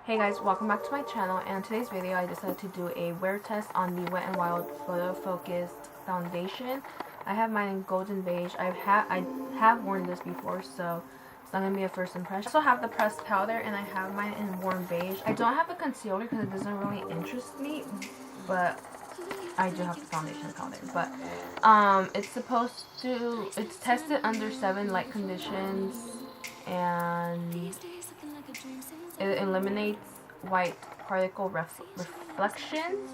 Hey guys, welcome back to my channel, and in today's video I decided to do a wear test on the Wet n Wild Photofocus foundation. I have mine in golden beige. I have worn this before, so it's not going to be a first impression. I also have the pressed powder, and I have mine in warm beige. I don't have the concealer because it doesn't really interest me, but I do have the foundation powder. But it's tested under 7 light conditions, and it eliminates white particle reflections.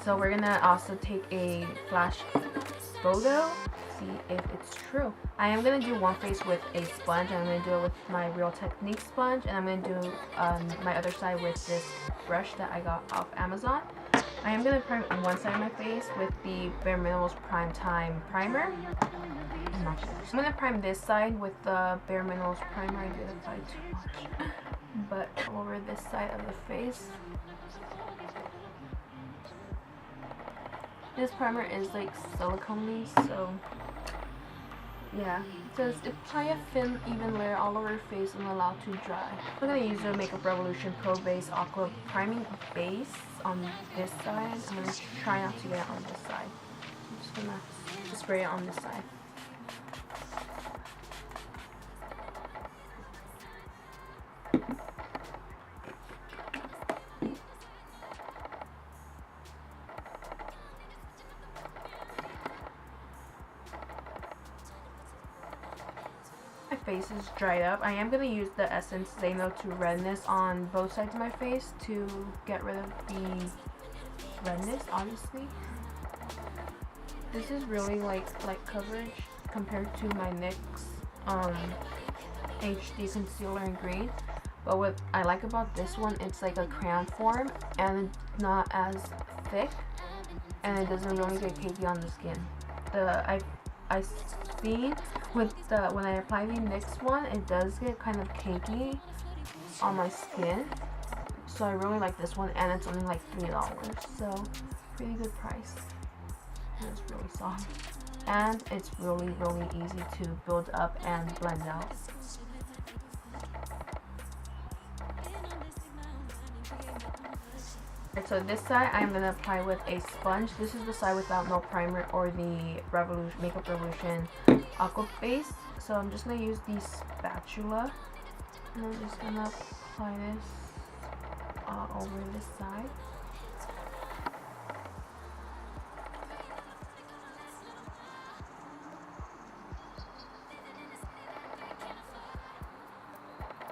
So we're gonna also take a flash photo, see if it's true. I am gonna do one face with a sponge. I'm gonna do it with my Real Technique sponge, and I'm gonna do my other side with this brush that I got off Amazon. I am gonna prime on one side of my face with the Bare Minerals Prime Time primer. I'm gonna prime this side with the Bare Minerals primer. I did apply too much. But over this side of the face, this primer is like silicone-y, so yeah. It says apply a thin, even layer all over your face and allow to dry. We're gonna use the Makeup Revolution Pro Base Aqua Priming Base on this side. I'm gonna try not to get it on this side. I'm just gonna spray it on this side. My face is dried up. I am going to use the Essence Zeno to redness on both sides of my face to get rid of the redness, obviously. This is really light coverage compared to my NYX HD concealer in green. But what I like about this one, it's like a crayon form and it's not as thick, and it doesn't really get cakey on the skin. I've seen with when I apply the NYX one, it does get kind of cakey on my skin. So I really like this one, and it's only like $3, so pretty good price. And it's really soft, and it's really easy to build up and blend out. So this side I'm going to apply with a sponge. This is the side without no primer or the Makeup Revolution Aqua Base. So I'm just going to use the spatula, and I'm just going to apply this over this side.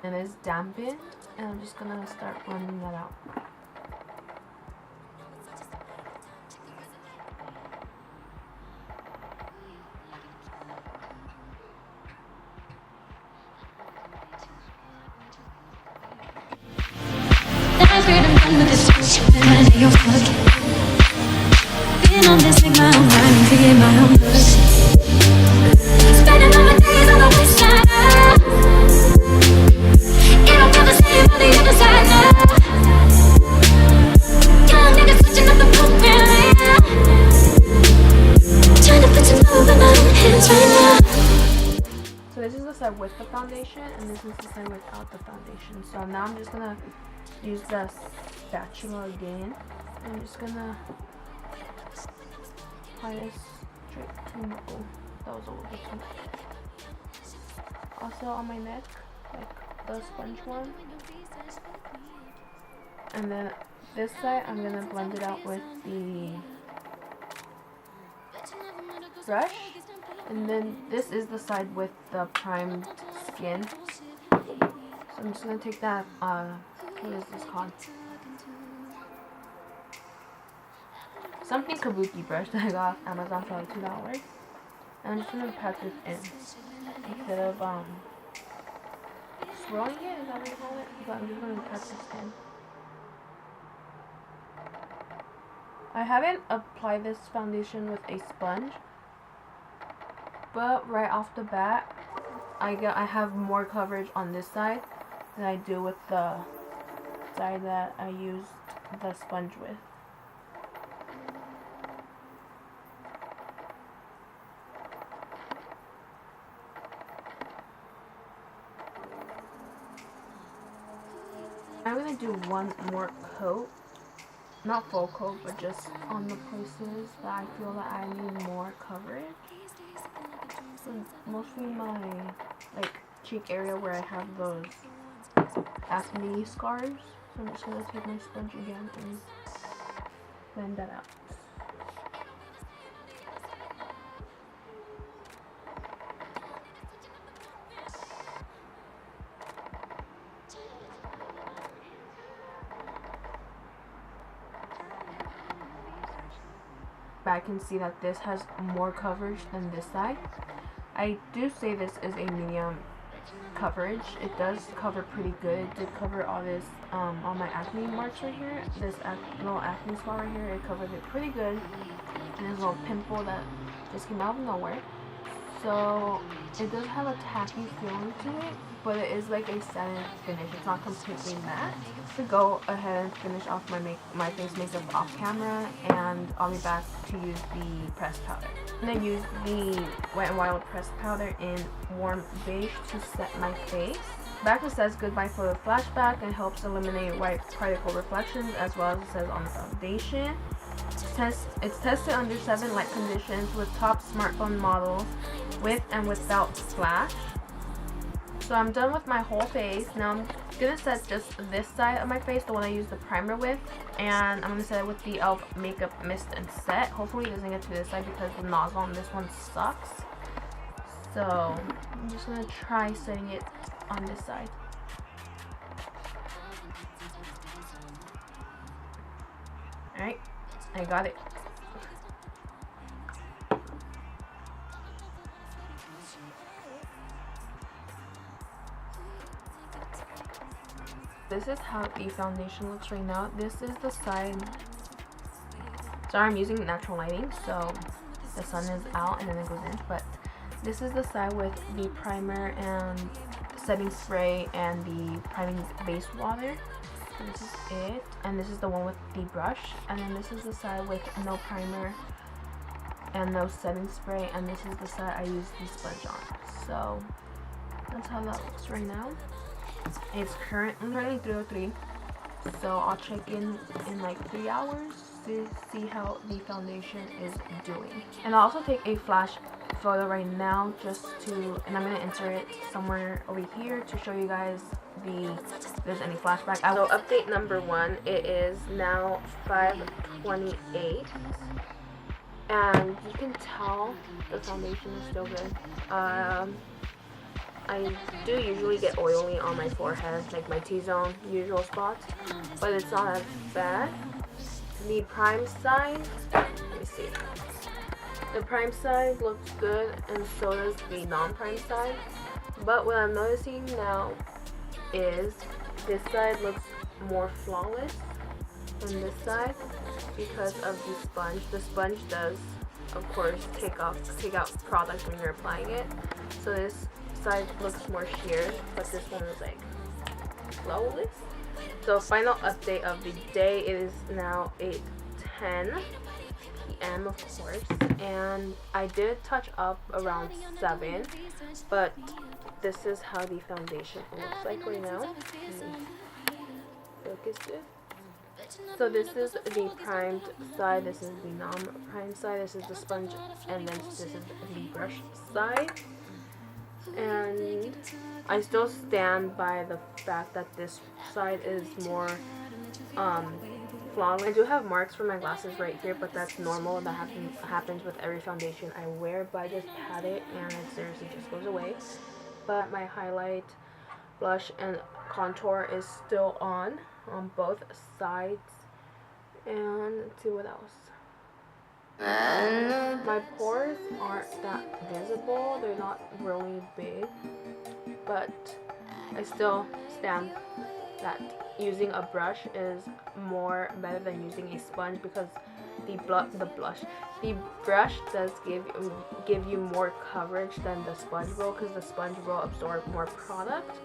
And it's dampened, and I'm just going to start blending that out. Been on this, make my own mind and create my own buzz. Spending all my days on the west side. It don't feel the same on the other side now. Young niggas switching up the program, yeah. Trying to put some love in my own hands right now. So this is the side with the foundation, and this is the side without the foundation. So now I'm just gonna use the spatula again. I'm just gonna apply this straight to my, oh, that was a little bit too much. Also on my neck, like the sponge one. And then this side I'm gonna blend it out with the brush. And then this is the side with the primed skin. So I'm just gonna take that, what is this called? Something kabuki brush that I got off Amazon for like $2. And I'm just gonna pat this in instead of swirling it, is that what you call it? But I'm just gonna pat this in. I haven't applied this foundation with a sponge, but right off the bat, I have more coverage on this side than I do with the side that I used the sponge with. I'm gonna do one more coat, not full coat, but just on the places that I feel that I need more coverage. So mostly my like cheek area where I have those acne scars. So I'm just gonna take my sponge again and blend that out. I can see that this has more coverage than this side. I do say this is a medium coverage. It does cover pretty good. It did cover all this, all my acne marks right here. This little acne spot right here, it covered it pretty good. And there's a little pimple that just came out of nowhere. So it does have a tacky feeling to it, but it is like a satin finish. It's not completely matte. To go ahead and finish off my face makeup off camera, and I'll be back to use the pressed powder. I'm gonna use the Wet n Wild pressed powder in warm beige to set my face. Back it says goodbye photo flashback and helps eliminate white particle reflections, as well as it says on the foundation. It's tested under 7 light conditions with top smartphone models with and without flash. So I'm done with my whole face. Now I'm gonna set just this side of my face, the one I used the primer with, and I'm gonna set it with the e.l.f. Makeup Mist and Set. Hopefully it doesn't get to this side because the nozzle on this one sucks. So I'm just gonna try setting it on this side. Alright, I got it. This is how the foundation looks right now. This is the side. Sorry, I'm using natural lighting, so the sun is out and then it goes in. But this is the side with the primer and setting spray and the priming base water. So this is it, and this is the one with the brush. And then this is the side with no primer and no setting spray, and this is the side I use the sponge on. So that's how that looks right now. It's currently 3:03, so I'll check in like 3 hours to see how the foundation is doing. And I'll also take a flash photo right now and I'm gonna insert it somewhere over here to show you guys if there's any flashback. So update number 1, it is now 5:28, and you can tell the foundation is still good. I do usually get oily on my forehead, like my T-zone usual spots, but it's not as bad. The prime side, let me see. The prime side looks good, and so does the non-prime side. But what I'm noticing now is this side looks more flawless than this side because of the sponge. The sponge does, of course, take out product when you're applying it. So this side looks more sheer, but this one is like flawless. So final update of the day, it is now 8:10 p.m. of course, and I did touch up around 7, but this is how the foundation looks like right now. Focus it. So this is the primed side, this is the non-primed side, this is the sponge, and then this is the brush side. And I still stand by the fact that this side is more flawless. I do have marks for my glasses right here, but that's normal. That happens with every foundation I wear, but I just pat it and it seriously just goes away. But my highlight, blush, and contour is still on both sides. And let's see what else. My pores aren't that visible, they're not really big, but I still stand that using a brush is more better than using a sponge, because the brush does give you more coverage than the sponge will, because the sponge will absorb more product.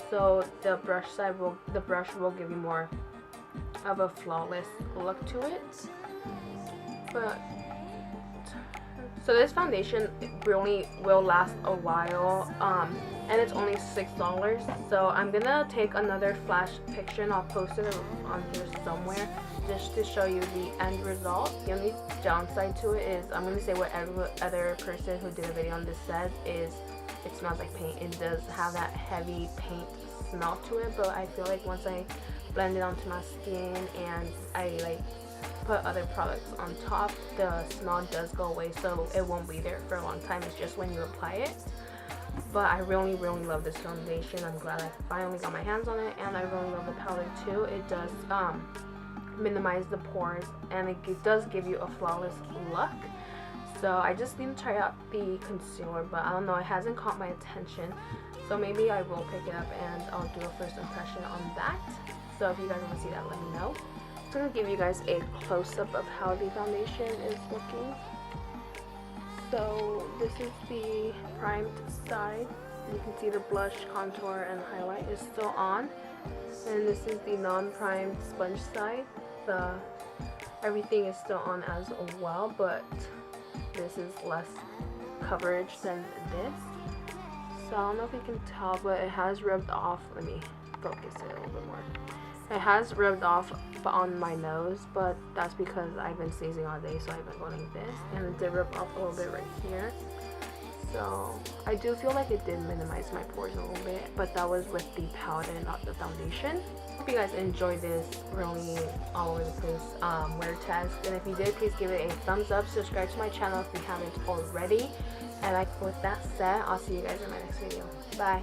So the brush will give you more of a flawless look to it. But so this foundation really will last a while. and it's only $6. So I'm gonna take another flash picture and I'll post it on here somewhere just to show you the end result. The only downside to it is, I'm gonna say what every other person who did a video on this said, is it smells like paint. It does have that heavy paint smell to it, but I feel like once I blend it onto my skin and I like put other products on top, the smell does go away, so it won't be there for a long time. It's just when you apply it. But I really love this foundation. I'm glad I finally got my hands on it, and I really love the powder too. It does minimize the pores, and it does give you a flawless look. So I just need to try out the concealer, but I don't know, it hasn't caught my attention, so maybe I will pick it up and I'll do a first impression on that. So if you guys want to see that, let me know. I'm just going to give you guys a close-up of how the foundation is looking. So this is the primed side. You can see the blush, contour, and highlight is still on. And this is the non-primed sponge side. Everything is still on as well, but this is less coverage than this. So I don't know if you can tell, but it has rubbed off. Let me focus it a little bit more. It has rubbed off on my nose, but that's because I've been sneezing all day, so I've been going like this, and it did rub off a little bit right here. So I do feel like it did minimize my pores a little bit, but that was with the powder, not the foundation. Hope you guys enjoyed this really all over the place wear test, and if you did, please give it a thumbs up. Subscribe to my channel if you haven't already, and with that said, I'll see you guys in my next video. Bye.